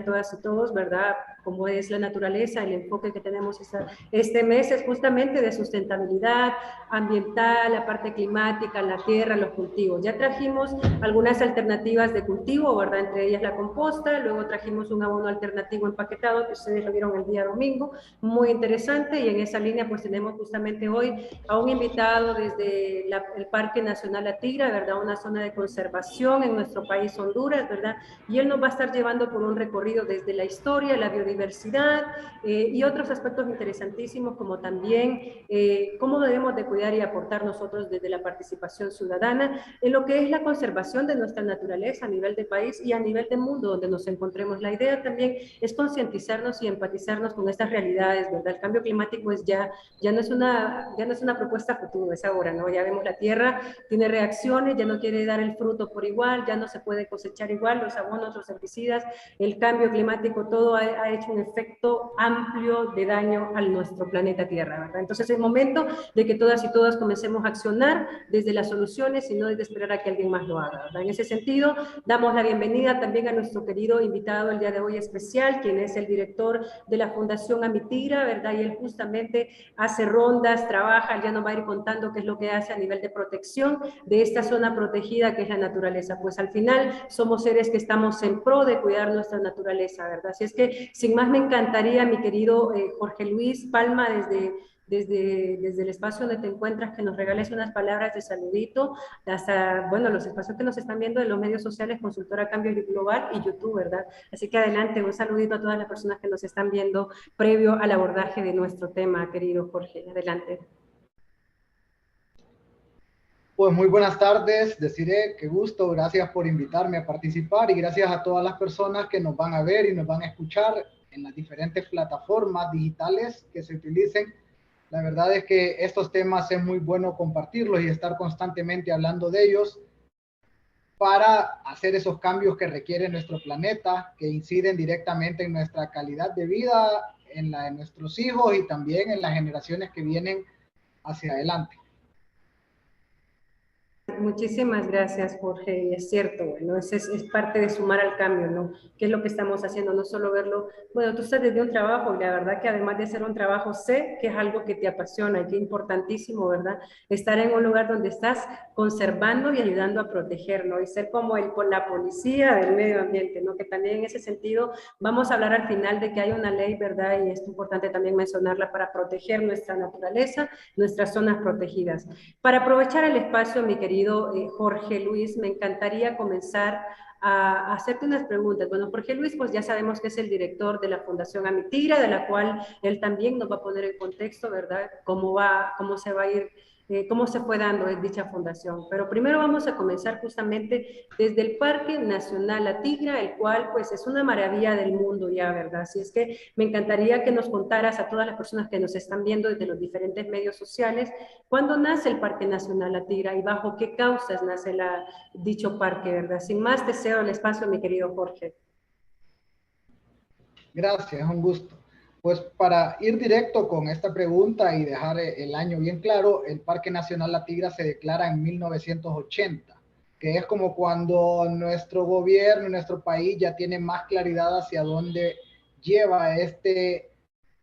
todas y todos, ¿verdad? Cómo es la naturaleza, el enfoque que tenemos este mes es justamente de sustentabilidad ambiental, la parte climática, la tierra, los cultivos. Ya trajimos algunas alternativas de cultivo, ¿verdad? Entre ellas la composta, luego trajimos un abono alternativo empaquetado, que ustedes lo vieron el día domingo, muy interesante, y en esa línea pues tenemos justamente hoy a un invitado desde el Parque Nacional La Tigra, ¿verdad? Una zona de conservación en nuestro país, Honduras, ¿verdad? Y él nos va a estar llevando por un recorrido desde la historia, la biodiversidad y otros aspectos interesantísimos, como también cómo debemos de cuidar y aportar nosotros desde la participación ciudadana en lo que es la conservación de nuestra naturaleza a nivel de país y a nivel de mundo donde nos encontremos. La idea también es concientizarnos y empatizarnos con estas realidades, ¿verdad? El cambio climático es ya no es una propuesta futuro, es ahora, ¿no? Ya vemos la tierra tiene reacciones, ya no quiere dar el fruto por igual, ya no se puede cosechar igual, los abonos, los herbicidas, el cambio climático, todo ha hecho un efecto amplio de daño a nuestro planeta Tierra, ¿verdad? Entonces es momento de que todas y todas comencemos a accionar desde las soluciones y no desde esperar a que alguien más lo haga, ¿verdad? En ese sentido, damos la bienvenida también a nuestro querido invitado el día de hoy especial, quien es el director de la Fundación Amitigra, ¿verdad? Y él justamente hace rondas, trabaja, ya nos va a ir contando qué es lo que hace a nivel de protección de esta zona protegida que es la naturaleza. Pues al final somos seres que estamos en pro de cuidar nuestra naturaleza, ¿verdad? Así es que sin más me encantaría, mi querido Jorge Luis Palma, desde el espacio donde te encuentras, que nos regales unas palabras de saludito, hasta, bueno, los espacios que nos están viendo de los medios sociales, Consultora Cambio Global y YouTube, ¿verdad? Así que adelante, un saludito a todas las personas que nos están viendo previo al abordaje de nuestro tema, querido Jorge. Adelante. Pues muy buenas tardes, Desiree, qué gusto, gracias por invitarme a participar y gracias a todas las personas que nos van a ver y nos van a escuchar en las diferentes plataformas digitales que se utilicen. La verdad es que estos temas es muy bueno compartirlos y estar constantemente hablando de ellos para hacer esos cambios que requiere nuestro planeta, que inciden directamente en nuestra calidad de vida, en la de nuestros hijos y también en las generaciones que vienen hacia adelante. Muchísimas gracias, Jorge. Y es cierto, bueno, es parte de sumar al cambio, ¿no? ¿Qué es lo que estamos haciendo? No solo verlo, bueno, tú estás desde un trabajo y la verdad que además de ser un trabajo, sé que es algo que te apasiona y que es importantísimo, ¿verdad? Estar en un lugar donde estás conservando y ayudando a proteger, ¿no? Y ser como la policía del medio ambiente, ¿no? Que también en ese sentido vamos a hablar al final de que hay una ley, ¿verdad? Y es importante también mencionarla para proteger nuestra naturaleza, nuestras zonas protegidas. Para aprovechar el espacio, mi querido Jorge Luis, me encantaría comenzar a hacerte unas preguntas. Bueno, Jorge Luis, pues ya sabemos que es el director de la Fundación Amitigra, de la cual él también nos va a poner en contexto, ¿verdad? Cómo se va a ir, cómo se fue dando dicha fundación. Pero primero vamos a comenzar justamente desde el Parque Nacional La Tigra, el cual pues es una maravilla del mundo ya, ¿verdad? Así es que me encantaría que nos contaras a todas las personas que nos están viendo desde los diferentes medios sociales, ¿cuándo nace el Parque Nacional La Tigra y bajo qué causas nace dicho parque, verdad? Sin más, te cedo el espacio, mi querido Jorge. Gracias, un gusto. Pues para ir directo con esta pregunta y dejar el año bien claro, el Parque Nacional La Tigra se declara en 1980, que es como cuando nuestro gobierno, nuestro país ya tiene más claridad hacia dónde lleva este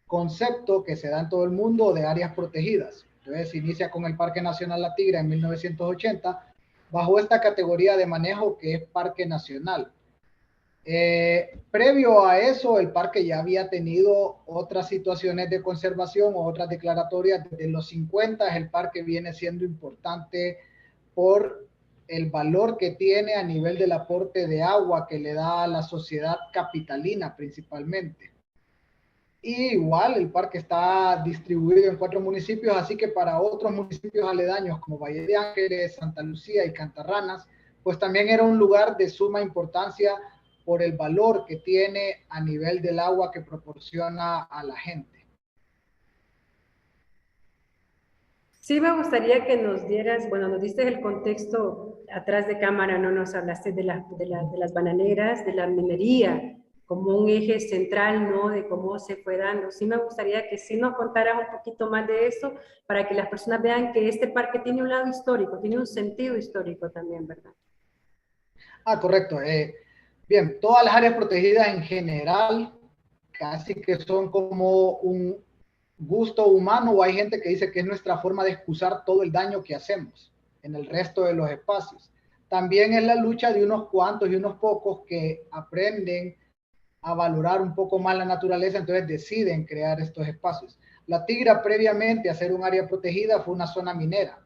concepto que se da en todo el mundo de áreas protegidas. Entonces se inicia con el Parque Nacional La Tigra en 1980, bajo esta categoría de manejo que es Parque Nacional. Previo a eso, el parque ya había tenido otras situaciones de conservación o otras declaratorias. Desde los 50 el parque viene siendo importante por el valor que tiene a nivel del aporte de agua que le da a la sociedad capitalina principalmente. Y igual el parque está distribuido en 4 municipios, así que para otros municipios aledaños como Valle de Ángeles, Santa Lucía y Cantarranas, pues también era un lugar de suma importancia por el valor que tiene a nivel del agua que proporciona a la gente. Sí, me gustaría que nos dieras, bueno, nos diste el contexto atrás de cámara, no nos hablaste de las bananeras, de la minería, como un eje central, ¿no? De cómo se fue dando. Sí me gustaría que sí nos contaras un poquito más de eso, para que las personas vean que este parque tiene un lado histórico, tiene un sentido histórico también, ¿verdad? Correcto. Bien, todas las áreas protegidas en general casi que son como un gusto humano, o hay gente que dice que es nuestra forma de excusar todo el daño que hacemos en el resto de los espacios. También es la lucha de unos cuantos y unos pocos que aprenden a valorar un poco más la naturaleza, entonces deciden crear estos espacios. La Tigra, previamente a ser un área protegida, fue una zona minera.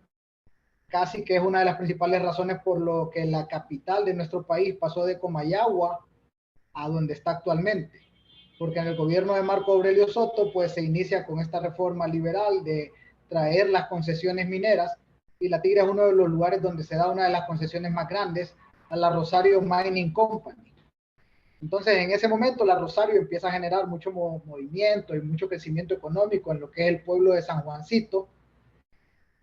Casi que es una de las principales razones por lo que la capital de nuestro país pasó de Comayagua a donde está actualmente. Porque en el gobierno de Marco Aurelio Soto, pues se inicia con esta reforma liberal de traer las concesiones mineras, y La Tigra es uno de los lugares donde se da una de las concesiones más grandes a la Rosario Mining Company. Entonces, en ese momento, la Rosario empieza a generar mucho movimiento y mucho crecimiento económico en lo que es el pueblo de San Juancito,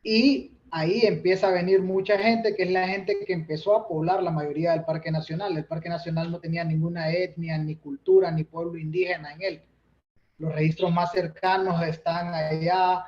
y ahí empieza a venir mucha gente, que es la gente que empezó a poblar la mayoría del Parque Nacional. El Parque Nacional no tenía ninguna etnia, ni cultura, ni pueblo indígena en él. Los registros más cercanos están allá,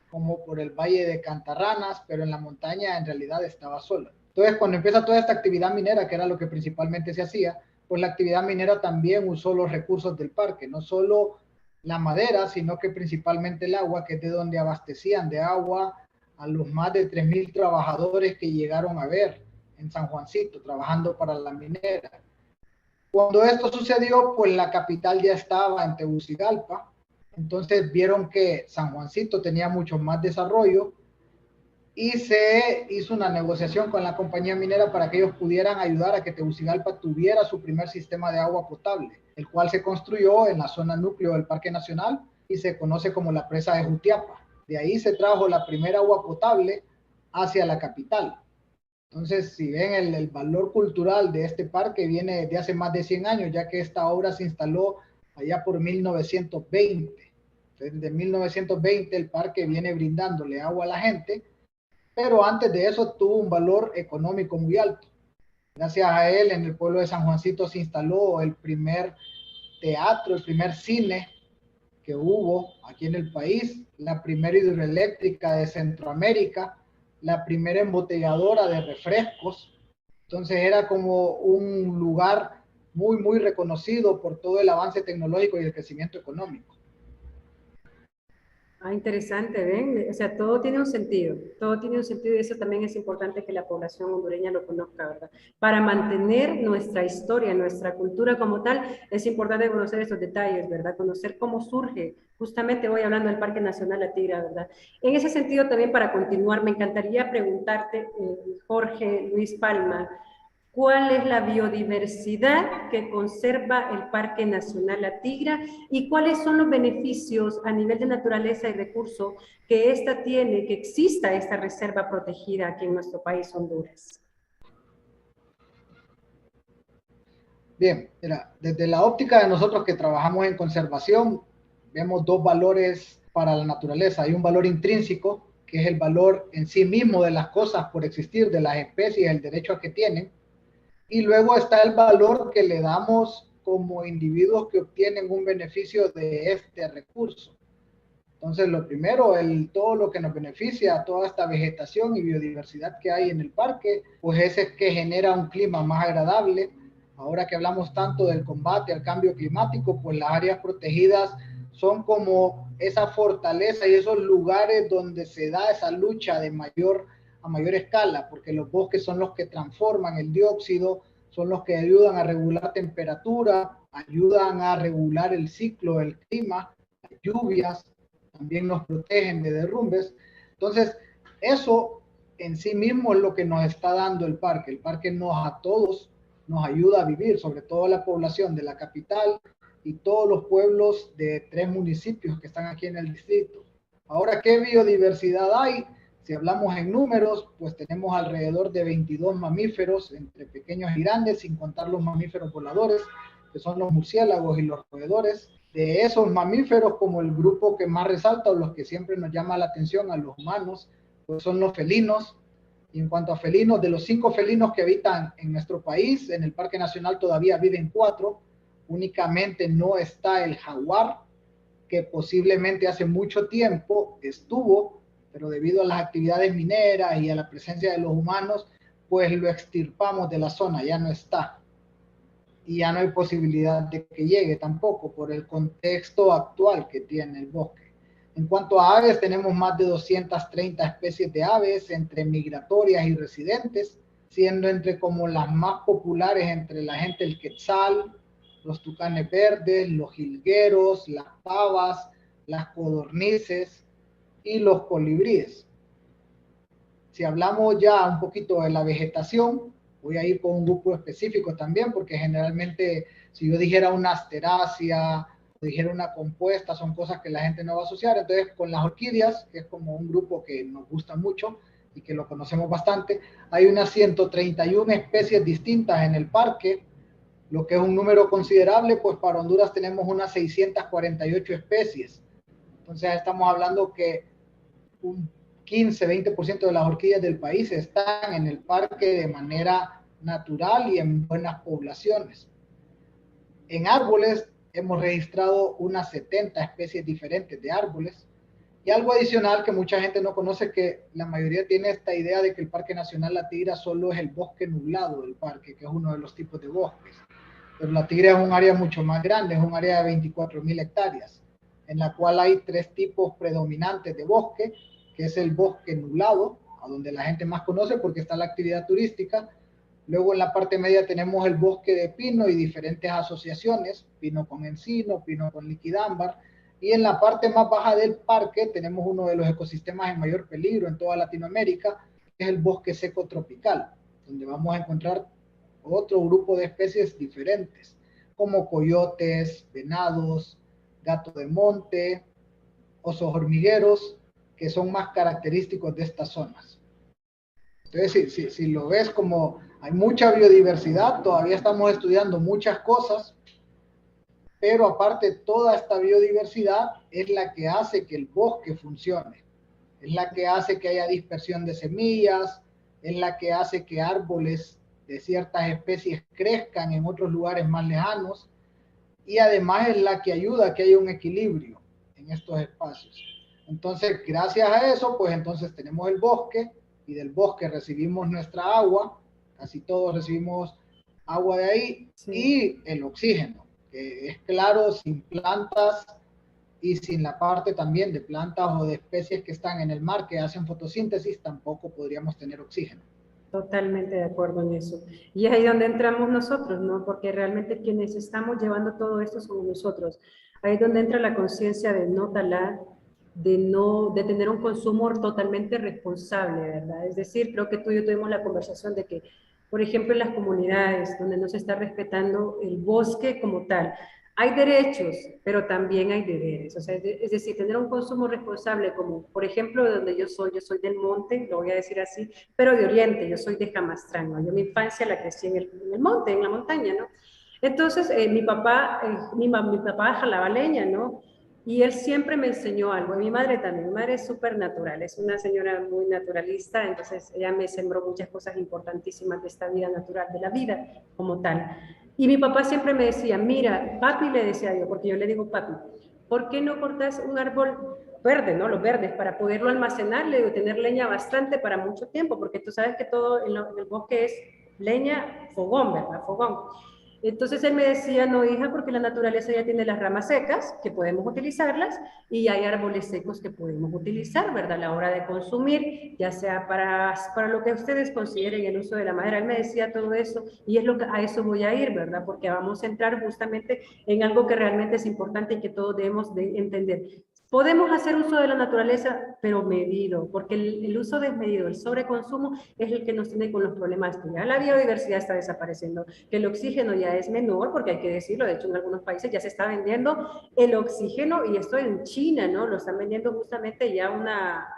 como por el Valle de Cantarranas, pero en la montaña en realidad estaba sola. Entonces, cuando empieza toda esta actividad minera, que era lo que principalmente se hacía, pues la actividad minera también usó los recursos del parque, no solo la madera, sino que principalmente el agua, que es de donde abastecían de agua a los más de 3,000 trabajadores que llegaron a ver en San Juancito, trabajando para la minera. Cuando esto sucedió, pues la capital ya estaba en Tegucigalpa, entonces vieron que San Juancito tenía mucho más desarrollo y se hizo una negociación con la compañía minera para que ellos pudieran ayudar a que Tegucigalpa tuviera su primer sistema de agua potable, el cual se construyó en la zona núcleo del Parque Nacional y se conoce como la presa de Jutiapa. De ahí se trajo la primera agua potable hacia la capital. Entonces, si ven el valor cultural de este parque viene de hace más de 100 años, ya que esta obra se instaló allá por 1920. Entonces, desde 1920 el parque viene brindándole agua a la gente, pero antes de eso tuvo un valor económico muy alto. Gracias a él, en el pueblo de San Juancito se instaló el primer teatro, el primer cine que hubo aquí en el país, la primera hidroeléctrica de Centroamérica, la primera embotelladora de refrescos. Entonces era como un lugar muy, muy reconocido por todo el avance tecnológico y el crecimiento económico. Ah, interesante, ¿ven? O sea, todo tiene un sentido y eso también es importante que la población hondureña lo conozca, ¿verdad? Para mantener nuestra historia, nuestra cultura como tal, es importante conocer esos detalles, ¿verdad? Conocer cómo surge, justamente voy hablando del Parque Nacional La Tigra, ¿verdad? En ese sentido también para continuar, me encantaría preguntarte, Jorge Luis Palma, ¿cuál es la biodiversidad que conserva el Parque Nacional La Tigra y cuáles son los beneficios a nivel de naturaleza y recursos que esta tiene, que exista esta reserva protegida aquí en nuestro país, Honduras? Bien, mira, desde la óptica de nosotros que trabajamos en conservación, vemos dos valores para la naturaleza. Hay un valor intrínseco, que es el valor en sí mismo de las cosas por existir, de las especies, el derecho a que tienen. Y luego está el valor que le damos como individuos que obtienen un beneficio de este recurso. Entonces, lo primero, todo lo que nos beneficia, toda esta vegetación y biodiversidad que hay en el parque, pues ese es que genera un clima más agradable. Ahora que hablamos tanto del combate al cambio climático, pues las áreas protegidas son como esa fortaleza y esos lugares donde se da esa lucha a mayor escala, porque los bosques son los que transforman el dióxido, son los que ayudan a regular temperatura, ayudan a regular el ciclo del clima, lluvias, también nos protegen de derrumbes. Entonces, eso en sí mismo es lo que nos está dando el parque. El parque a todos nos ayuda a vivir, sobre todo la población de la capital y todos los pueblos de 3 municipios que están aquí en el distrito. Ahora, ¿qué biodiversidad hay? Si hablamos en números, pues tenemos alrededor de 22 mamíferos, entre pequeños y grandes, sin contar los mamíferos voladores, que son los murciélagos y los roedores. De esos mamíferos, como el grupo que más resalta o los que siempre nos llama la atención a los humanos, pues son los felinos. Y en cuanto a felinos, de los 5 felinos que habitan en nuestro país, en el Parque Nacional todavía viven 4. Únicamente no está el jaguar, que posiblemente hace mucho tiempo estuvo, pero debido a las actividades mineras y a la presencia de los humanos, pues lo extirpamos de la zona, ya no está. y ya no hay posibilidad de que llegue tampoco por el contexto actual que tiene el bosque. En cuanto a aves, tenemos más de 230 especies de aves, entre migratorias y residentes, siendo entre como las más populares entre la gente el quetzal, los tucanes verdes, los jilgueros, las pavas, las codornices y los colibríes. Si hablamos ya un poquito de la vegetación, voy a ir con un grupo específico también, porque generalmente si yo dijera una asterácea, o dijera una compuesta, son cosas que la gente no va a asociar. Entonces, con las orquídeas, que es como un grupo que nos gusta mucho y que lo conocemos bastante, hay unas 131 especies distintas en el parque, lo que es un número considerable, pues para Honduras tenemos unas 648 especies. Entonces, estamos hablando que un 15-20% de las orquídeas del país están en el parque de manera natural y en buenas poblaciones. En árboles hemos registrado unas 70 especies diferentes de árboles. Y algo adicional que mucha gente no conoce, que la mayoría tiene esta idea de que el Parque Nacional La Tigra solo es el bosque nublado del parque, que es uno de los tipos de bosques. Pero La Tigra es un área mucho más grande, es un área de 24.000 hectáreas, en la cual hay 3 tipos predominantes de bosque, que es el bosque nublado, a donde la gente más conoce porque está la actividad turística. Luego en la parte media tenemos el bosque de pino y diferentes asociaciones, pino con encino, pino con liquidámbar. Y en la parte más baja del parque tenemos uno de los ecosistemas en mayor peligro en toda Latinoamérica, que es el bosque seco tropical, donde vamos a encontrar otro grupo de especies diferentes, como coyotes, venados, gato de monte, osos hormigueros, que son más característicos de estas zonas. Entonces, si lo ves, como hay mucha biodiversidad, todavía estamos estudiando muchas cosas, pero aparte toda esta biodiversidad es la que hace que el bosque funcione, es la que hace que haya dispersión de semillas, es la que hace que árboles de ciertas especies crezcan en otros lugares más lejanos, y además es la que ayuda a que haya un equilibrio en estos espacios. Entonces, gracias a eso, pues entonces tenemos el bosque, y del bosque recibimos nuestra agua, casi todos recibimos agua de ahí, sí, y el oxígeno, que es claro, sin plantas y sin la parte también de plantas o de especies que están en el mar que hacen fotosíntesis, tampoco podríamos tener oxígeno. Totalmente de acuerdo en eso. Y es ahí donde entramos nosotros, ¿no? Porque realmente quienes estamos llevando todo esto somos nosotros. Ahí es donde entra la conciencia de no talar, de tener un consumo totalmente responsable, ¿verdad? Es decir, creo que tú y yo tuvimos la conversación de que, por ejemplo, en las comunidades donde no se está respetando el bosque como tal, hay derechos, pero también hay deberes. O sea, es decir, tener un consumo responsable, como por ejemplo de donde yo soy del monte, lo voy a decir así, pero de Oriente, yo soy de Jamastrán, ¿no? Yo mi infancia la crecí en el monte, en la montaña, ¿no? Entonces, mi papá jalaba leña, ¿no? Y él siempre me enseñó algo, y mi madre también. Mi madre es súper natural, es una señora muy naturalista, entonces ella me sembró muchas cosas importantísimas de esta vida natural, de la vida como tal. Y mi papá siempre me decía, mira, papi, le decía yo, porque yo le digo papi, ¿por qué no cortas un árbol verde, ¿no? Los verdes, para poderlo almacenar, le digo, tener leña bastante para mucho tiempo, porque tú sabes que todo en el bosque es leña, fogón, ¿verdad? Fogón. Entonces él me decía, no hija, porque la naturaleza ya tiene las ramas secas, que podemos utilizarlas, y hay árboles secos que podemos utilizar, ¿verdad? A la hora de consumir, ya sea para lo que ustedes consideren el uso de la madera. Él me decía todo eso, y es lo que a eso voy a ir, ¿verdad? Porque vamos a entrar justamente en algo que realmente es importante y que todos debemos de entender. Podemos hacer uso de la naturaleza, pero medido, porque el uso desmedido, el sobreconsumo, es el que nos tiene con los problemas. Ya la biodiversidad está desapareciendo, que el oxígeno ya es menor, porque hay que decirlo, de hecho en algunos países ya se está vendiendo el oxígeno, y esto en China, ¿no? Lo están vendiendo justamente ya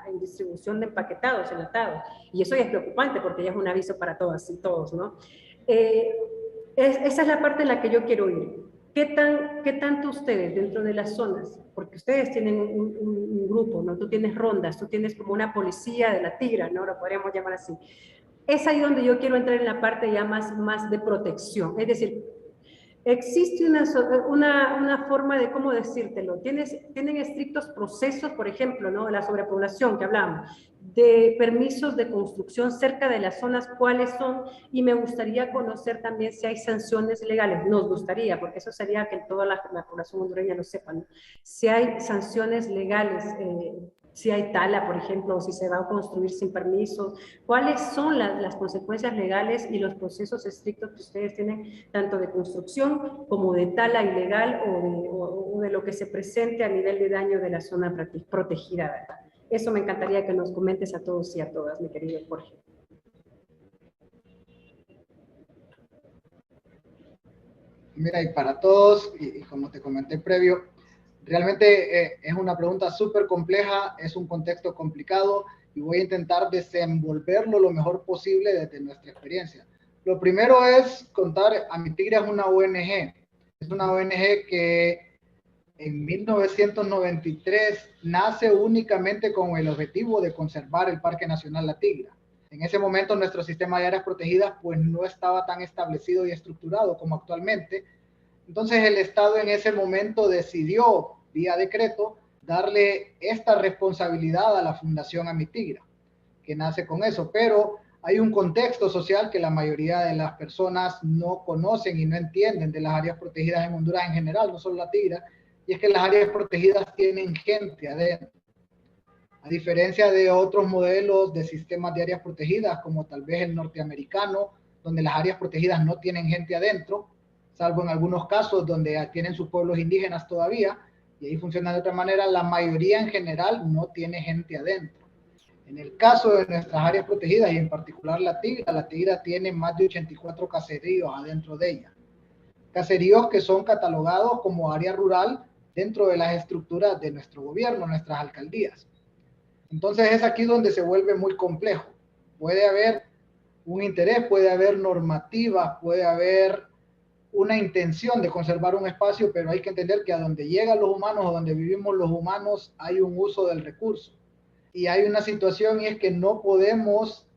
en distribución de empaquetados, enlatados, y eso ya es preocupante, porque ya es un aviso para todas y todos, ¿no? Esa es la parte en la que yo quiero ir. ¿Qué tanto ustedes dentro de las zonas, porque ustedes tienen un grupo, ¿no? Tú tienes rondas, tú tienes como una policía de la tigra, ¿no? Lo podríamos llamar así. Es ahí donde yo quiero entrar en la parte ya más de protección. Es decir, Existe una forma de cómo decírtelo. Tienen estrictos procesos, por ejemplo, ¿no? De la sobrepoblación que hablamos, de permisos de construcción cerca de las zonas, cuáles son, y me gustaría conocer también si hay sanciones legales. Nos gustaría, porque eso sería que toda la población hondureña lo sepa, ¿no? Si hay sanciones legales, si hay tala, por ejemplo, o si se va a construir sin permiso, cuáles son las consecuencias legales y los procesos estrictos que ustedes tienen, tanto de construcción como de tala ilegal o de lo que se presente a nivel de daño de la zona protegida, ¿verdad? Eso me encantaría que nos comentes a todos y a todas, mi querido Jorge. Mira, y para todos, y como te comenté previo, realmente es una pregunta súper compleja, es un contexto complicado y voy a intentar desenvolverlo lo mejor posible desde nuestra experiencia. Lo primero es contar, Amitigria es una ONG, es una ONG que en 1993 nace únicamente con el objetivo de conservar el Parque Nacional La Tigra. En ese momento nuestro sistema de áreas protegidas pues no estaba tan establecido y estructurado como actualmente. Entonces el Estado en ese momento decidió, vía decreto, darle esta responsabilidad a la Fundación Amitigra, que nace con eso. Pero hay un contexto social que la mayoría de las personas no conocen y no entienden de las áreas protegidas en Honduras en general, no solo La Tigra, y es que las áreas protegidas tienen gente adentro. A diferencia de otros modelos de sistemas de áreas protegidas, como tal vez el norteamericano, donde las áreas protegidas no tienen gente adentro, salvo en algunos casos donde tienen sus pueblos indígenas todavía, y ahí funciona de otra manera, la mayoría en general no tiene gente adentro. En el caso de nuestras áreas protegidas, y en particular La Tigra tiene más de 84 caseríos adentro de ella. Caseríos que son catalogados como área rural dentro de las estructuras de nuestro gobierno, nuestras alcaldías. Entonces es aquí donde se vuelve muy complejo. Puede haber un interés, puede haber normativas, puede haber una intención de conservar un espacio, pero hay que entender que a donde llegan los humanos o donde vivimos los humanos hay un uso del recurso. Y hay una situación y es que no podemos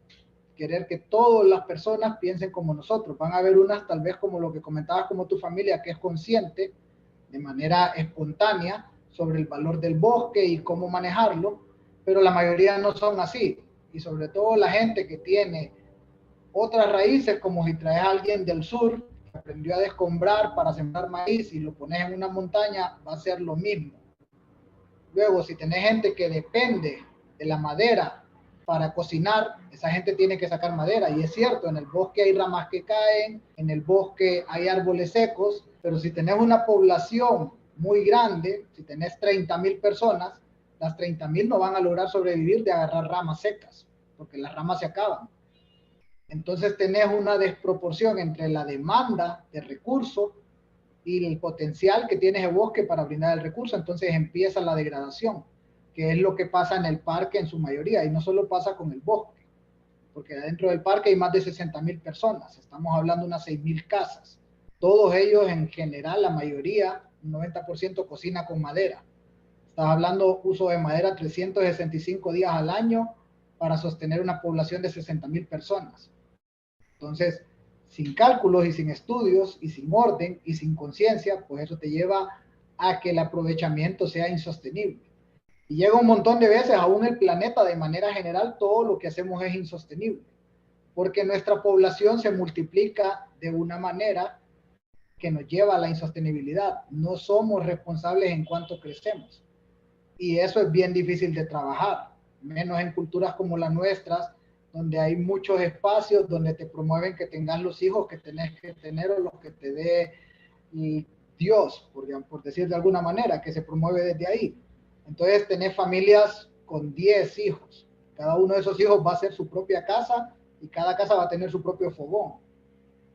querer que todas las personas piensen como nosotros. Van a haber unas tal vez como lo que comentabas como tu familia, que es consciente de manera espontánea sobre el valor del bosque y cómo manejarlo, pero la mayoría no son así. Y sobre todo la gente que tiene otras raíces, como si traes a alguien del sur que aprendió a descombrar para sembrar maíz y lo pones en una montaña, va a ser lo mismo. Luego, si tenés gente que depende de la madera para cocinar, esa gente tiene que sacar madera. Y es cierto, en el bosque hay ramas que caen, en el bosque hay árboles secos, pero si tenés una población muy grande, si tenés 30,000 personas, las 30,000 no van a lograr sobrevivir de agarrar ramas secas, porque las ramas se acaban. Entonces tenés una desproporción entre la demanda de recursos y el potencial que tiene el bosque para brindar el recurso. Entonces empieza la degradación, que es lo que pasa en el parque en su mayoría, y no solo pasa con el bosque, porque dentro del parque hay más de 60,000 personas, estamos hablando de unas 6,000 casas. Todos ellos en general, la mayoría, un 90% cocina con madera. Estás hablando uso de madera 365 días al año para sostener una población de 60,000 personas. Entonces, sin cálculos y sin estudios y sin orden y sin conciencia, pues eso te lleva a que el aprovechamiento sea insostenible. Y llega un montón de veces, aún el planeta de manera general, todo lo que hacemos es insostenible, porque nuestra población se multiplica de una manera que nos lleva a la insostenibilidad. No somos responsables en cuanto crecemos. Y eso es bien difícil de trabajar, menos en culturas como las nuestras, donde hay muchos espacios donde te promueven que tengas los hijos que tenés que tener o los que te dé Dios, por decir de alguna manera, que se promueve desde ahí. Entonces tenés familias con 10 hijos. Cada uno de esos hijos va a ser su propia casa y cada casa va a tener su propio fogón.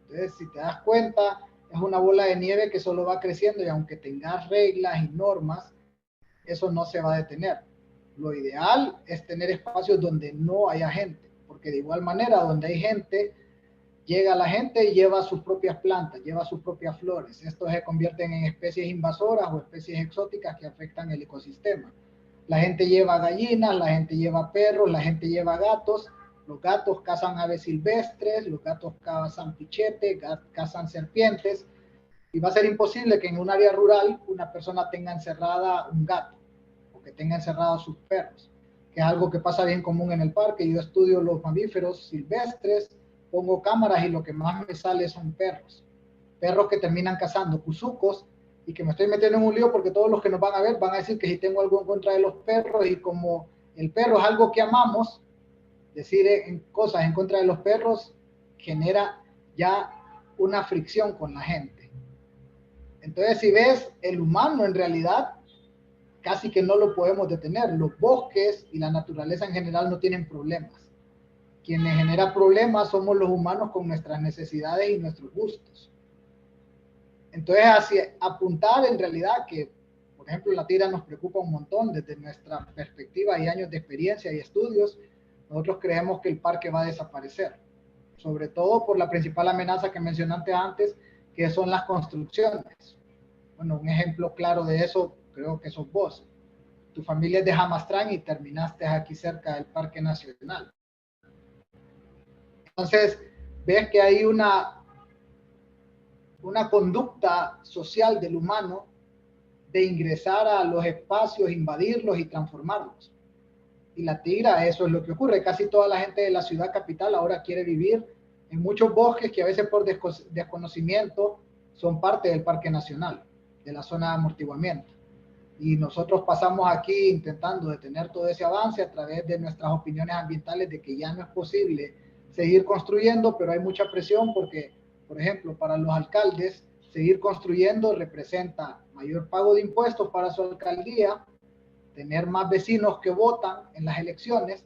Entonces, si te das cuenta, es una bola de nieve que solo va creciendo y aunque tengas reglas y normas, eso no se va a detener. Lo ideal es tener espacios donde no haya gente, porque de igual manera donde hay gente, llega la gente y lleva sus propias plantas, lleva sus propias flores. Estos se convierten en especies invasoras o especies exóticas que afectan el ecosistema. La gente lleva gallinas, la gente lleva perros, la gente lleva gatos. Los gatos cazan aves silvestres, los gatos cazan pichetes, cazan serpientes. Y va a ser imposible que en un área rural una persona tenga encerrada un gato o que tenga encerrados sus perros, que es algo que pasa bien común en el parque. Yo estudio los mamíferos silvestres, pongo cámaras y lo que más me sale son perros. Perros que terminan cazando cuzucos, y que me estoy metiendo en un lío porque todos los que nos van a ver van a decir que si tengo algo en contra de los perros, y como el perro es algo que amamos, decir cosas en contra de los perros genera ya una fricción con la gente. Entonces, si ves, el humano en realidad casi que no lo podemos detener. Los bosques y la naturaleza en general no tienen problemas. Quienes generan problemas somos los humanos con nuestras necesidades y nuestros gustos. Entonces, hacia apuntar en realidad que, por ejemplo, la tira nos preocupa un montón desde nuestra perspectiva y años de experiencia y estudios. Nosotros creemos que el parque va a desaparecer, sobre todo por la principal amenaza que mencionaste antes, que son las construcciones. Bueno, un ejemplo claro de eso creo que sos vos. Tu familia es de Jamastrán y terminaste aquí cerca del Parque Nacional. Entonces, ves que hay una conducta social del humano de ingresar a los espacios, invadirlos y transformarlos. Y la tigra, eso es lo que ocurre. Casi toda la gente de la ciudad capital ahora quiere vivir en muchos bosques que a veces por desconocimiento son parte del Parque Nacional, de la zona de amortiguamiento. Y nosotros pasamos aquí intentando detener todo ese avance a través de nuestras opiniones ambientales de que ya no es posible seguir construyendo, pero hay mucha presión porque, por ejemplo, para los alcaldes, seguir construyendo representa mayor pago de impuestos para su alcaldía, tener más vecinos que votan en las elecciones.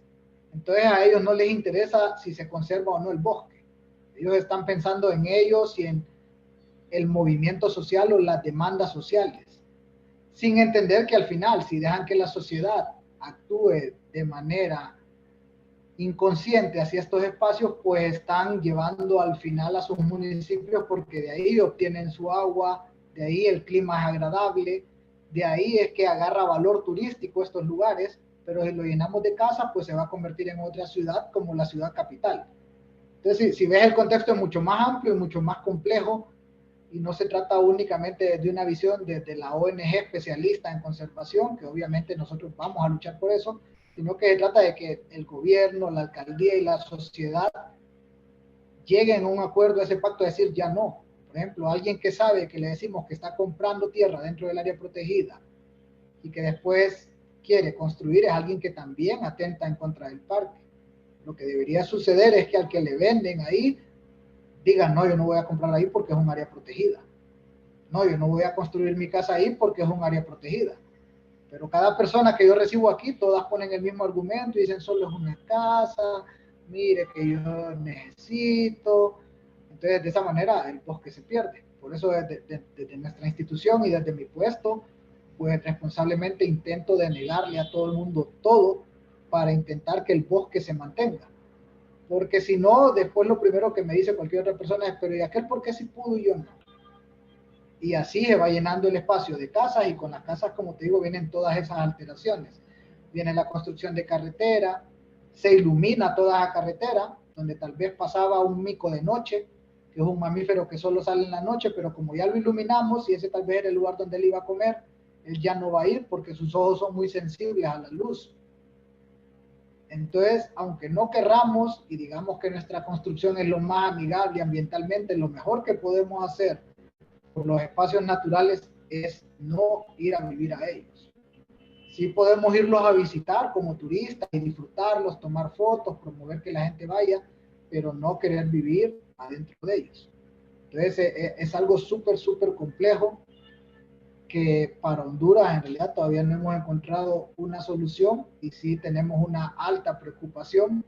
Entonces a ellos no les interesa si se conserva o no el bosque. Ellos están pensando en ellos y en el movimiento social o las demandas sociales, sin entender que al final, si dejan que la sociedad actúe de manera inconsciente hacia estos espacios, pues están llevando al final a sus municipios, porque de ahí obtienen su agua, de ahí el clima es agradable, de ahí es que agarra valor turístico estos lugares, pero si lo llenamos de casas, pues se va a convertir en otra ciudad como la ciudad capital. Entonces, si ves, el contexto es mucho más amplio y mucho más complejo, y no se trata únicamente de una visión desde la ONG especialista en conservación, que obviamente nosotros vamos a luchar por eso, sino que se trata de que el gobierno, la alcaldía y la sociedad lleguen a un acuerdo, a ese pacto de decir ya no. Por ejemplo, alguien que sabe que le decimos que está comprando tierra dentro del área protegida y que después quiere construir, es alguien que también atenta en contra del parque. Lo que debería suceder es que al que le venden ahí, digan, no, yo no voy a comprar ahí porque es un área protegida. No, yo no voy a construir mi casa ahí porque es un área protegida. Pero cada persona que yo recibo aquí, todas ponen el mismo argumento y dicen, solo es una casa, mire que yo necesito. Entonces, de esa manera, el bosque se pierde. Por eso, desde nuestra institución y desde mi puesto, pues responsablemente intento denegarle a todo el mundo todo para intentar que el bosque se mantenga. Porque si no, después lo primero que me dice cualquier otra persona es, pero ¿y aquel por qué sí pudo y yo no? Y así se va llenando el espacio de casas, y con las casas, como te digo, vienen todas esas alteraciones. Viene la construcción de carretera, se ilumina toda la carretera, donde tal vez pasaba un mico de noche, que es un mamífero que solo sale en la noche, pero como ya lo iluminamos y ese tal vez era el lugar donde él iba a comer, él ya no va a ir porque sus ojos son muy sensibles a la luz. Entonces, aunque no querramos y digamos que nuestra construcción es lo más amigable ambientalmente, lo mejor que podemos hacer por los espacios naturales es no ir a vivir a ellos. Sí podemos irlos a visitar como turistas y disfrutarlos, tomar fotos, promover que la gente vaya, pero no querer vivir adentro de ellos. Entonces es algo súper, súper complejo que para Honduras en realidad todavía no hemos encontrado una solución, y sí tenemos una alta preocupación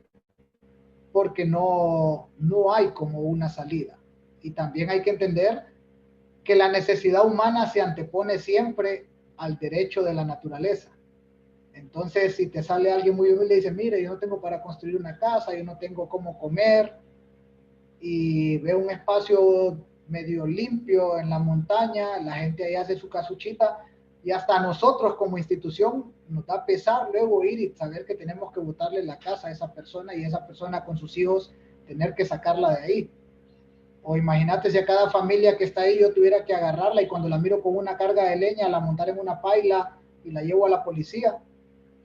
porque no hay como una salida. Y también hay que entender que la necesidad humana se antepone siempre al derecho de la naturaleza. Entonces, si te sale alguien muy humilde y dice, mire, yo no tengo para construir una casa, yo no tengo cómo comer, y ve un espacio medio limpio en la montaña, la gente ahí hace su casuchita, y hasta nosotros como institución nos da pesar luego ir y saber que tenemos que botarle la casa a esa persona, y esa persona con sus hijos tener que sacarla de ahí. O imagínate si a cada familia que está ahí yo tuviera que agarrarla y cuando la miro con una carga de leña, la montar en una paila y la llevo a la policía,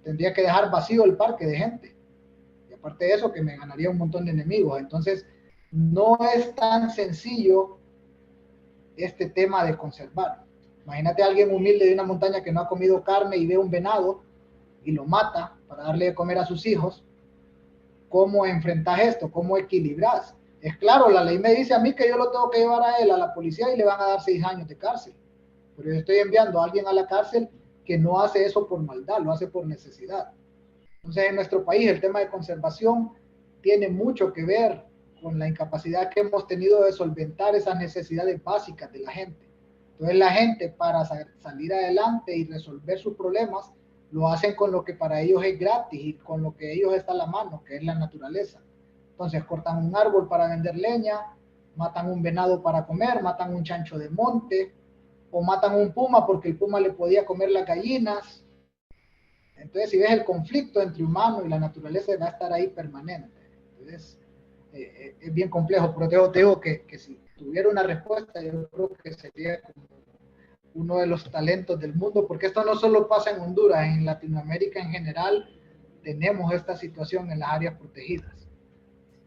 tendría que dejar vacío el parque de gente. Y aparte de eso, que me ganaría un montón de enemigos. Entonces, no es tan sencillo este tema de conservar. Imagínate a alguien humilde de una montaña que no ha comido carne y ve un venado y lo mata para darle de comer a sus hijos. ¿Cómo enfrentas esto? ¿Cómo equilibras? Es claro, la ley me dice a mí que yo lo tengo que llevar a él a la policía y le van a dar 6 años de cárcel. Pero yo estoy enviando a alguien a la cárcel que no hace eso por maldad, lo hace por necesidad. Entonces, en nuestro país el tema de conservación tiene mucho que ver con la incapacidad que hemos tenido de solventar esas necesidades básicas de la gente. Entonces, la gente para salir adelante y resolver sus problemas lo hacen con lo que para ellos es gratis y con lo que ellos está a la mano, que es la naturaleza. Entonces, cortan un árbol para vender leña, matan un venado para comer, matan un chancho de monte, o matan un puma porque el puma le podía comer las gallinas. Entonces, si ves el conflicto entre humano y la naturaleza va a estar ahí permanente. Entonces, es bien complejo, pero te digo que si tuviera una respuesta, yo creo que sería como uno de los talentos del mundo, porque esto no solo pasa en Honduras, en Latinoamérica en general tenemos esta situación en las áreas protegidas,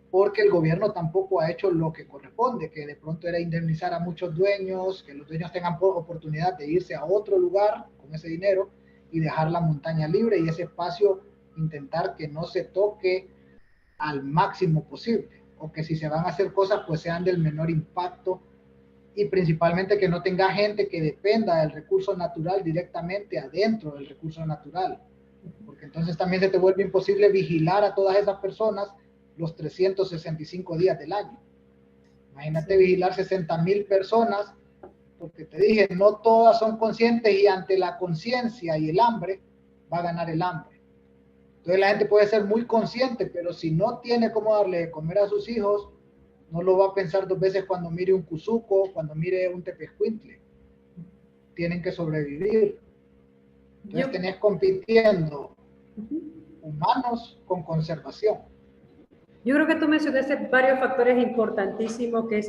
porque el gobierno tampoco ha hecho lo que corresponde, que de pronto era indemnizar a muchos dueños, que los dueños tengan oportunidad de irse a otro lugar con ese dinero y dejar la montaña libre y ese espacio intentar que no se toque al máximo posible, o que si se van a hacer cosas pues sean del menor impacto y principalmente que no tenga gente que dependa del recurso natural directamente adentro del recurso natural, porque entonces también se te vuelve imposible vigilar a todas esas personas los 365 días del año. Imagínate vigilar 60,000 personas, porque te dije, no todas son conscientes y ante la conciencia y el hambre va a ganar el hambre. Entonces la gente puede ser muy consciente, pero si no tiene cómo darle de comer a sus hijos, no lo va a pensar 2 veces cuando mire un cuzuco, cuando mire un tepezcuintle. Tienen que sobrevivir. Entonces tenés compitiendo humanos con conservación. Yo creo que tú mencionaste varios factores importantísimos que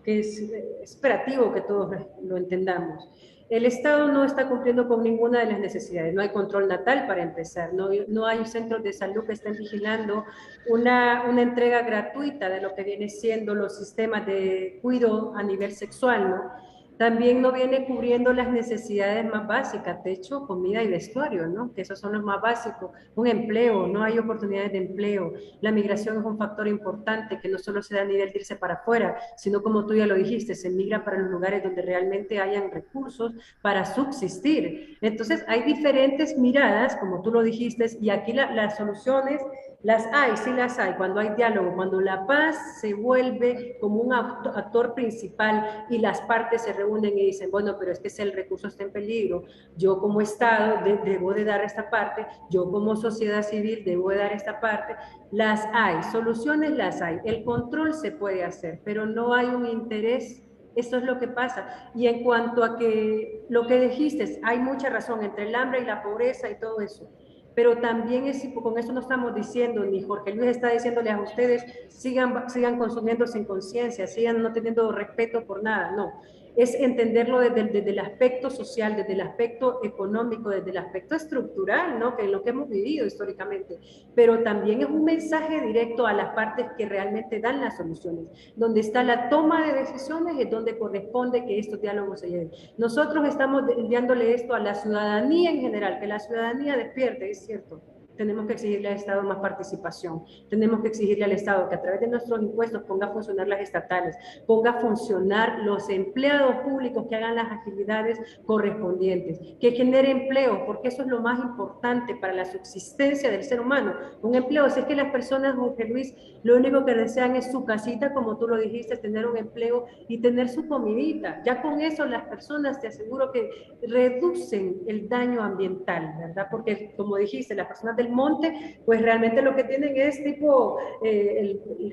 es esperativo que todos lo entendamos. El Estado no está cumpliendo con ninguna de las necesidades. No hay control natal para empezar. No hay centros de salud que estén vigilando una entrega gratuita de lo que viene siendo los sistemas de cuidado a nivel sexual, ¿no? También no viene cubriendo las necesidades más básicas, techo, comida y vestuario, ¿no? Que esos son los más básicos. Un empleo, no hay oportunidades de empleo. La migración es un factor importante que no solo se da a nivel de irse para afuera, sino como tú ya lo dijiste, se migra para los lugares donde realmente hayan recursos para subsistir. Entonces hay diferentes miradas, como tú lo dijiste, y aquí las soluciones las hay, sí las hay, cuando hay diálogo, cuando la paz se vuelve como un actor principal y las partes se reúnen y dicen, bueno, pero es que si el recurso está en peligro, yo como Estado debo de dar esta parte, yo como sociedad civil debo de dar esta parte, las hay, soluciones las hay, el control se puede hacer, pero no hay un interés. Esto es lo que pasa. Y en cuanto a que lo que dijiste, hay mucha razón entre el hambre y la pobreza y todo eso. Pero también con eso no estamos diciendo, ni Jorge Luis está diciéndole a ustedes, sigan consumiendo sin conciencia, sigan no teniendo respeto por nada, no. Es entenderlo desde el aspecto social, desde el aspecto económico, desde el aspecto estructural, ¿no? Que es lo que hemos vivido históricamente. Pero también es un mensaje directo a las partes que realmente dan las soluciones. Donde está la toma de decisiones es donde corresponde que estos diálogos se lleven. Nosotros estamos enviándole esto a la ciudadanía en general, que la ciudadanía despierte, es cierto. Tenemos que exigirle al Estado más participación, tenemos que exigirle al Estado que a través de nuestros impuestos ponga a funcionar las estatales, ponga a funcionar los empleados públicos que hagan las actividades correspondientes, que genere empleo, porque eso es lo más importante para la subsistencia del ser humano. Un empleo, si es que las personas, Jorge Luis, lo único que desean es su casita, como tú lo dijiste, tener un empleo y tener su comidita. Ya con eso las personas, te aseguro que reducen el daño ambiental, ¿verdad? Porque como dijiste, las personas del monte, pues realmente lo que tienen es tipo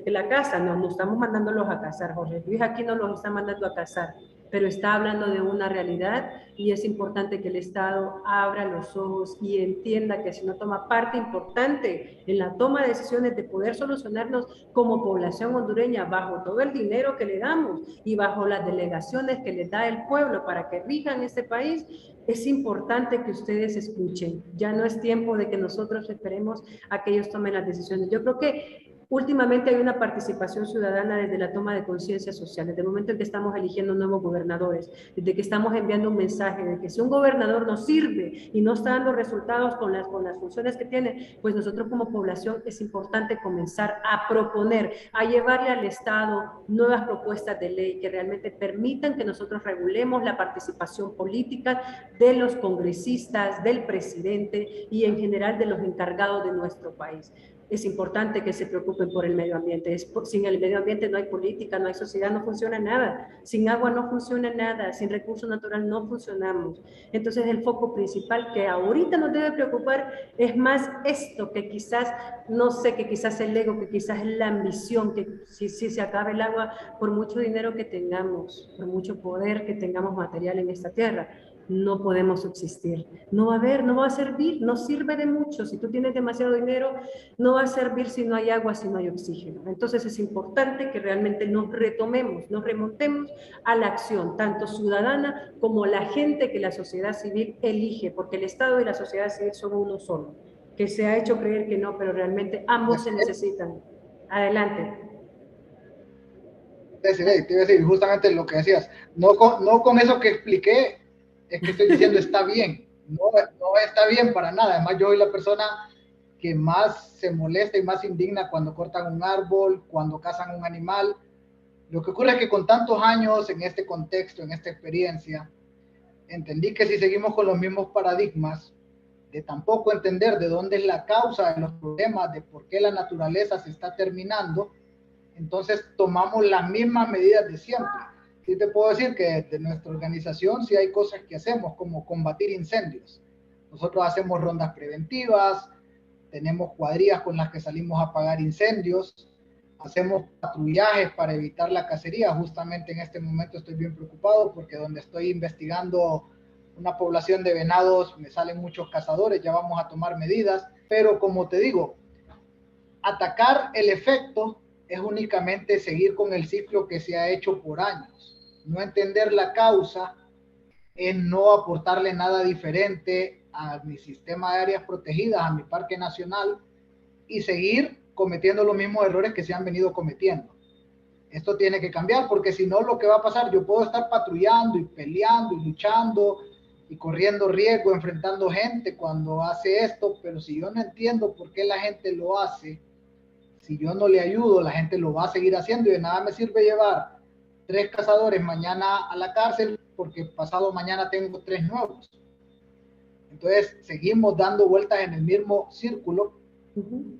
la casa, no estamos mandándolos a cazar, Jorge Luis aquí no los está mandando a cazar, pero está hablando de una realidad y es importante que el Estado abra los ojos y entienda que si no toma parte importante en la toma de decisiones de poder solucionarnos como población hondureña bajo todo el dinero que le damos y bajo las delegaciones que les da el pueblo para que rijan este país, es importante que ustedes escuchen. Ya no es tiempo de que nosotros esperemos a que ellos tomen las decisiones. Yo creo que últimamente hay una participación ciudadana desde la toma de conciencia social, desde el momento en que estamos eligiendo nuevos gobernadores, desde que estamos enviando un mensaje de que si un gobernador nos sirve y no está dando resultados con las funciones que tiene, pues nosotros como población es importante comenzar a proponer, a llevarle al Estado nuevas propuestas de ley que realmente permitan que nosotros regulemos la participación política de los congresistas, del presidente y en general de los encargados de nuestro país. Es importante que se preocupen por el medio ambiente. Sin el medio ambiente no hay política, no hay sociedad, no funciona nada. Sin agua no funciona nada, sin recurso natural no funcionamos. Entonces el foco principal que ahorita nos debe preocupar es más esto, que quizás, no sé, que quizás el ego, que quizás es la ambición, que si se acaba el agua, por mucho dinero que tengamos, por mucho poder que tengamos material en esta tierra, no podemos subsistir. No va a haber, no va a servir, no sirve de mucho. Si tú tienes demasiado dinero, no va a servir si no hay agua, si no hay oxígeno. Entonces es importante que realmente nos retomemos, nos remontemos a la acción, tanto ciudadana como la gente que la sociedad civil elige, porque el Estado y la sociedad civil son uno solo, que se ha hecho creer que no, pero realmente ambos se necesitan. Adelante. Te iba a decir justamente lo que decías, no con eso que expliqué, es que estoy diciendo está bien, no está bien para nada. Además yo soy la persona que más se molesta y más indigna cuando cortan un árbol, cuando cazan un animal. Lo que ocurre es que con tantos años en este contexto, en esta experiencia, entendí que si seguimos con los mismos paradigmas, de tampoco entender de dónde es la causa de los problemas, de por qué la naturaleza se está terminando, entonces tomamos las mismas medidas de siempre. Sí te puedo decir que desde nuestra organización sí hay cosas que hacemos, como combatir incendios. Nosotros hacemos rondas preventivas, tenemos cuadrillas con las que salimos a apagar incendios, hacemos patrullajes para evitar la cacería. Justamente en este momento estoy bien preocupado porque donde estoy investigando una población de venados me salen muchos cazadores, ya vamos a tomar medidas, pero como te digo, atacar el efecto es únicamente seguir con el ciclo que se ha hecho por años. No entender la causa es no aportarle nada diferente a mi sistema de áreas protegidas, a mi parque nacional, y seguir cometiendo los mismos errores que se han venido cometiendo. Esto tiene que cambiar, porque si no, lo que va a pasar, yo puedo estar patrullando y peleando y luchando y corriendo riesgo, enfrentando gente cuando hace esto, pero si yo no entiendo por qué la gente lo hace, si yo no le ayudo, la gente lo va a seguir haciendo y de nada me sirve llevar 3 cazadores mañana a la cárcel porque pasado mañana tengo 3 nuevos. Entonces seguimos dando vueltas en el mismo círculo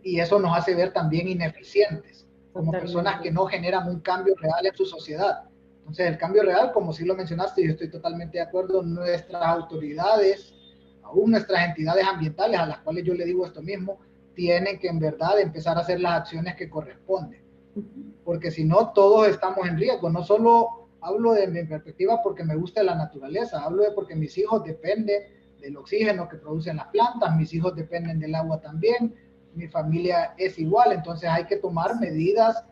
y eso nos hace ver también ineficientes, como personas que no generan un cambio real en su sociedad. Entonces el cambio real, como sí lo mencionaste, yo estoy totalmente de acuerdo, nuestras autoridades, aún nuestras entidades ambientales, a las cuales yo le digo esto mismo, tienen que en verdad empezar a hacer las acciones que corresponden. Porque si no, todos estamos en riesgo. No solo hablo de mi perspectiva porque me gusta la naturaleza, hablo de porque mis hijos dependen del oxígeno que producen las plantas, mis hijos dependen del agua también, mi familia es igual, entonces hay que tomar medidas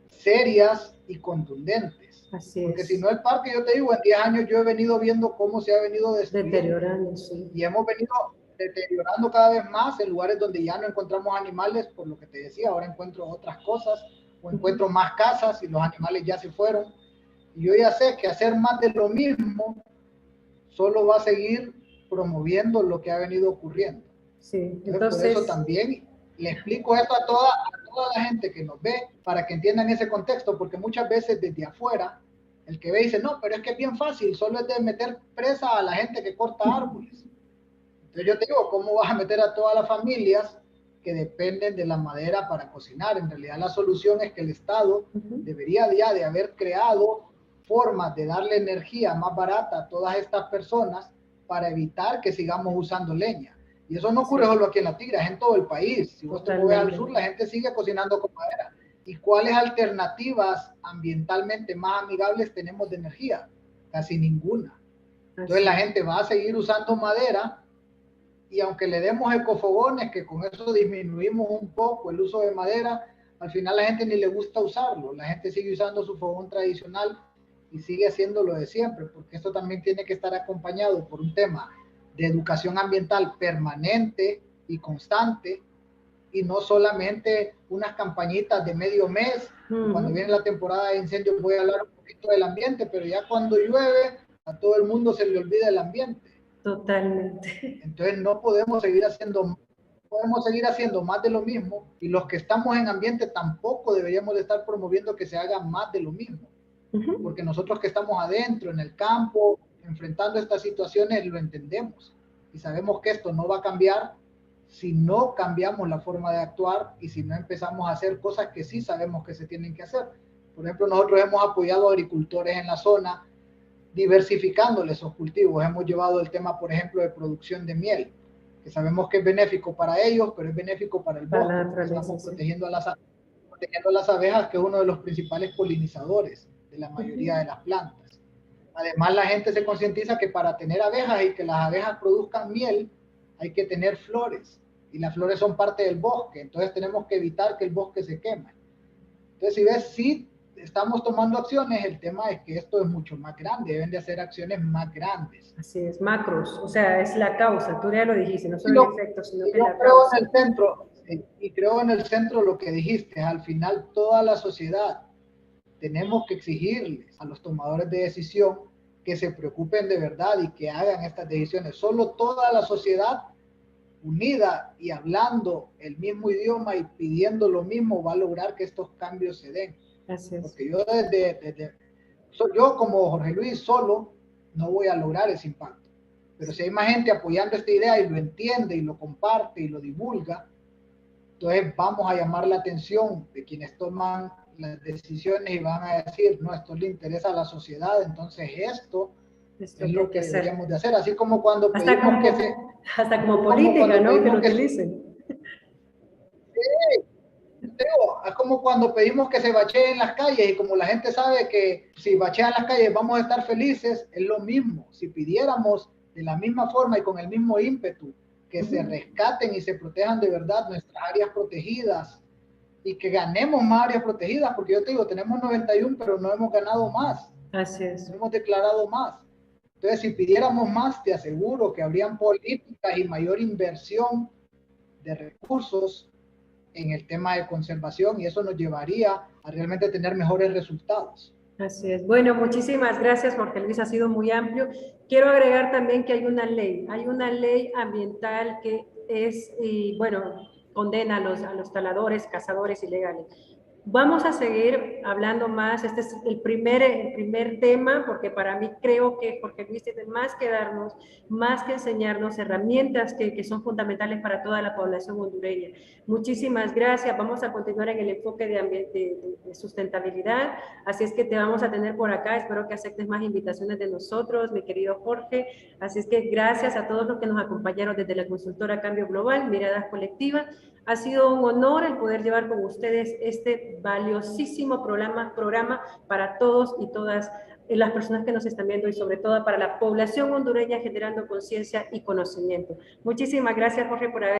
serias y contundentes. Así porque es. Si no, el parque, yo te digo, en 10 años yo he venido viendo cómo se ha venido deteriorando, sí. Y hemos venido deteriorando cada vez más en lugares donde ya no encontramos animales, por lo que te decía, ahora encuentro otras cosas, o encuentro más casas y los animales ya se fueron. Y yo ya sé que hacer más de lo mismo solo va a seguir promoviendo lo que ha venido ocurriendo. Sí, entonces por eso también le explico esto a toda la gente que nos ve, para que entiendan ese contexto, porque muchas veces desde afuera, el que ve dice, no, pero es que es bien fácil, solo es de meter presa a la gente que corta árboles. Entonces yo te digo, ¿cómo vas a meter a todas las familias que dependen de la madera para cocinar? En realidad la solución es que el Estado debería ya de haber creado formas de darle energía más barata a todas estas personas para evitar que sigamos usando leña. Y eso no ocurre solo aquí en La Tigra, es en todo el país. Si vos te mueves al sur, la gente sigue cocinando con madera. ¿Y cuáles alternativas ambientalmente más amigables tenemos de energía? casi ninguna. Entonces la gente va a seguir usando madera y aunque le demos ecofogones, que con eso disminuimos un poco el uso de madera, al final la gente ni le gusta usarlo. La gente sigue usando su fogón tradicional y sigue haciendo lo de siempre, porque esto también tiene que estar acompañado por un tema de educación ambiental permanente y constante, y no solamente unas campañitas de medio mes. Cuando viene la temporada de incendios voy a hablar un poquito del ambiente, pero ya cuando llueve a todo el mundo se le olvida el ambiente. Totalmente. Entonces no podemos seguir haciendo más de lo mismo, y los que estamos en ambiente tampoco deberíamos de estar promoviendo que se haga más de lo mismo, porque nosotros que estamos adentro, en el campo, enfrentando estas situaciones, lo entendemos y sabemos que esto no va a cambiar si no cambiamos la forma de actuar y si no empezamos a hacer cosas que sí sabemos que se tienen que hacer. Por ejemplo, nosotros hemos apoyado a agricultores en la zona, diversificándoles esos cultivos. Hemos llevado el tema, por ejemplo, de producción de miel, que sabemos que es benéfico para ellos, pero es benéfico para el bosque, porque estamos protegiendo a las abejas, que es uno de los principales polinizadores de la mayoría de las plantas. Además, la gente se concientiza que para tener abejas y que las abejas produzcan miel, hay que tener flores, y las flores son parte del bosque, entonces tenemos que evitar que el bosque se queme. Entonces, si ves, sí estamos tomando acciones, el tema es que esto es mucho más grande, deben de hacer acciones más grandes. Así es, macros, o sea, es la causa, tú ya lo dijiste, no solo el efecto, sino que la causa. En el centro, y creo en el centro lo que dijiste, al final toda la sociedad tenemos que exigirles a los tomadores de decisión que se preocupen de verdad y que hagan estas decisiones. Solo toda la sociedad unida y hablando el mismo idioma y pidiendo lo mismo va a lograr que estos cambios se den. Así es. Porque yo como Jorge Luis solo no voy a lograr ese impacto. Pero si hay más gente apoyando esta idea y lo entiende y lo comparte y lo divulga, entonces vamos a llamar la atención de quienes toman las decisiones y van a decir, no, esto le interesa a la sociedad, entonces esto es lo que deberíamos de hacer. Así como cuando pedimos que se... Hasta como política, ¿no? Que lo utilicen. Sí. Es como cuando pedimos que se bacheen las calles, y como la gente sabe que si bachean las calles vamos a estar felices, es lo mismo. Si pidiéramos de la misma forma y con el mismo ímpetu que se rescaten y se protejan de verdad nuestras áreas protegidas y que ganemos más áreas protegidas, porque yo te digo, tenemos 91, pero no hemos ganado más. Así es. No hemos declarado más. Entonces, si pidiéramos más, te aseguro que habrían políticas y mayor inversión de recursos en el tema de conservación, y eso nos llevaría a realmente tener mejores resultados. Así es. Bueno, muchísimas gracias, Jorge Luis, ha sido muy amplio. Quiero agregar también que hay una ley ambiental que es, y bueno, condena a los taladores, cazadores ilegales. Vamos a seguir hablando más, este es el primer tema, porque para mí creo que Jorge Luis tiene más que darnos, más que enseñarnos herramientas que son fundamentales para toda la población hondureña. Muchísimas gracias, vamos a continuar en el enfoque de sustentabilidad, así es que te vamos a tener por acá, espero que aceptes más invitaciones de nosotros, mi querido Jorge, así es que gracias a todos los que nos acompañaron desde la consultora Cambio Global, Miradas Colectivas. Ha sido un honor el poder llevar con ustedes este valiosísimo programa para todos y todas las personas que nos están viendo y sobre todo para la población hondureña generando conciencia y conocimiento. Muchísimas gracias, Jorge, por haber